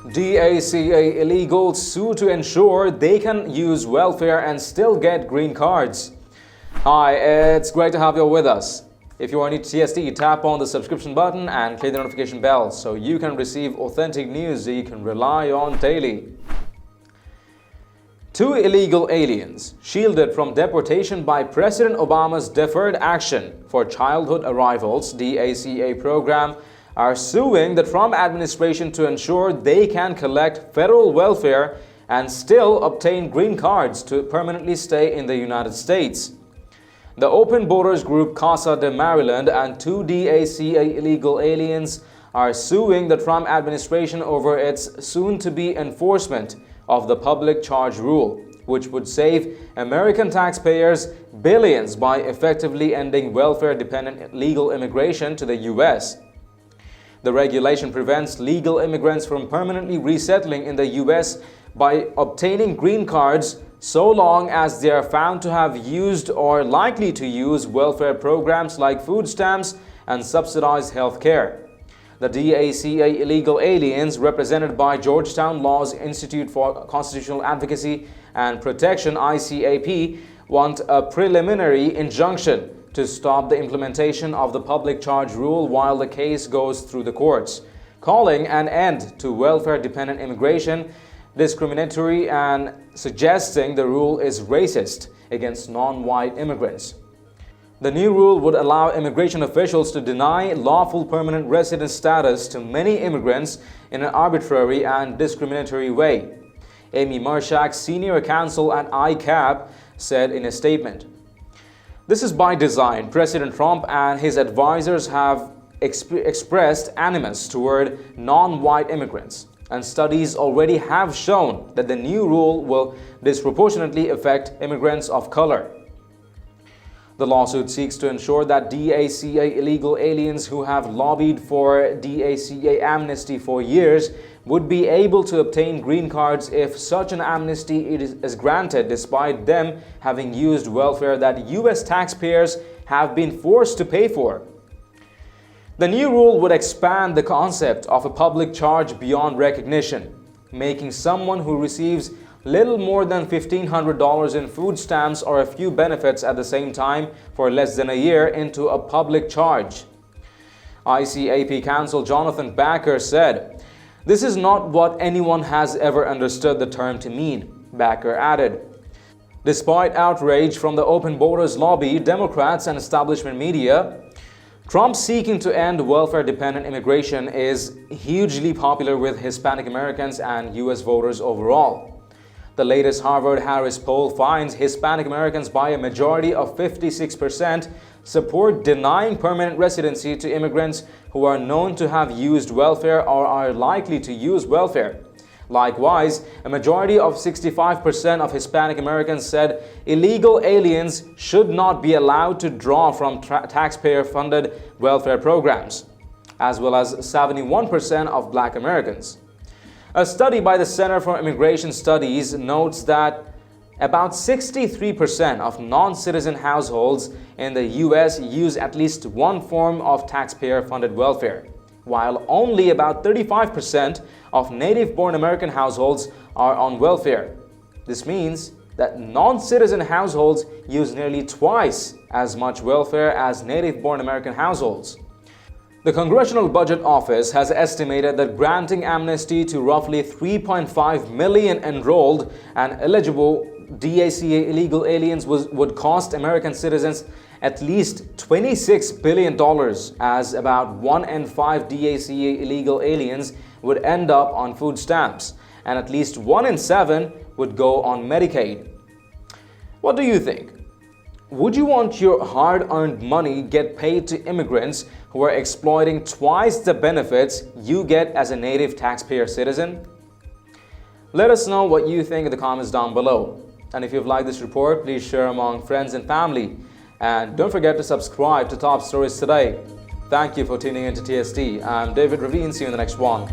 DACA illegals sue to ensure they can use welfare and still get green cards. Hi, it's great to have you with us. If you are new to TST, tap on the subscription button and click the notification bell so you can receive authentic news that you can rely on daily. Two illegal aliens, shielded from deportation by President Obama's Deferred Action for Childhood Arrivals (DACA) program, are suing the Trump administration to ensure they can collect federal welfare and still obtain green cards to permanently stay in the United States. The Open Borders group Casa de Maryland and two DACA illegal aliens are suing the Trump administration over its soon-to-be enforcement of the public charge rule, which would save American taxpayers billions by effectively ending welfare-dependent legal immigration to the U.S. The regulation prevents legal immigrants from permanently resettling in the U.S. by obtaining green cards so long as they are found to have used or likely to use welfare programs like food stamps and subsidized health care. The DACA illegal aliens, represented by Georgetown Law's Institute for Constitutional Advocacy and Protection (ICAP), want a preliminary injunction to stop the implementation of the public charge rule while the case goes through the courts, calling an end to welfare-dependent immigration discriminatory and suggesting the rule is racist against non-white immigrants. The new rule would allow immigration officials to deny lawful permanent resident status to many immigrants in an arbitrary and discriminatory way, Amy Marshak, senior counsel at ICAP, said in a statement. This is by design. President Trump and his advisors have expressed animus toward non-white immigrants, and studies already have shown that the new rule will disproportionately affect immigrants of color. The lawsuit seeks to ensure that DACA illegal aliens who have lobbied for DACA amnesty for years would be able to obtain green cards if such an amnesty is granted, despite them having used welfare that U.S. taxpayers have been forced to pay for. The new rule would expand the concept of a public charge beyond recognition, making someone who receives little more than $1,500 in food stamps or a few benefits at the same time for less than a year into a public charge. ICAP counsel Jonathan Backer said, "This is not what anyone has ever understood the term to mean," Backer added. Despite outrage from the Open Borders lobby, Democrats and establishment media, Trump seeking to end welfare-dependent immigration is hugely popular with Hispanic Americans and U.S. voters overall. The latest Harvard-Harris poll finds Hispanic Americans by a majority of 56% support denying permanent residency to immigrants who are known to have used welfare or are likely to use welfare. Likewise, a majority of 65% of Hispanic Americans said illegal aliens should not be allowed to draw from taxpayer-funded welfare programs, as well as 71% of Black Americans. A study by the Center for Immigration Studies notes that about 63% of non-citizen households in the U.S. use at least one form of taxpayer-funded welfare, while only about 35% of native-born American households are on welfare. This means that non-citizen households use nearly twice as much welfare as native-born American households. The Congressional Budget Office has estimated that granting amnesty to roughly 3.5 million enrolled and eligible DACA illegal aliens would cost American citizens at least $26 billion, as about 1 in 5 DACA illegal aliens would end up on food stamps, and at least 1 in 7 would go on Medicaid. What do you think? Would you want your hard-earned money get paid to immigrants who are exploiting twice the benefits you get as a native taxpayer citizen? Let us know what you think in the comments down below. And if you've liked this report, please share among friends and family. And don't forget to subscribe to Top Stories Today. Thank you for tuning in to TST. I'm David Ravine. See you in the next one.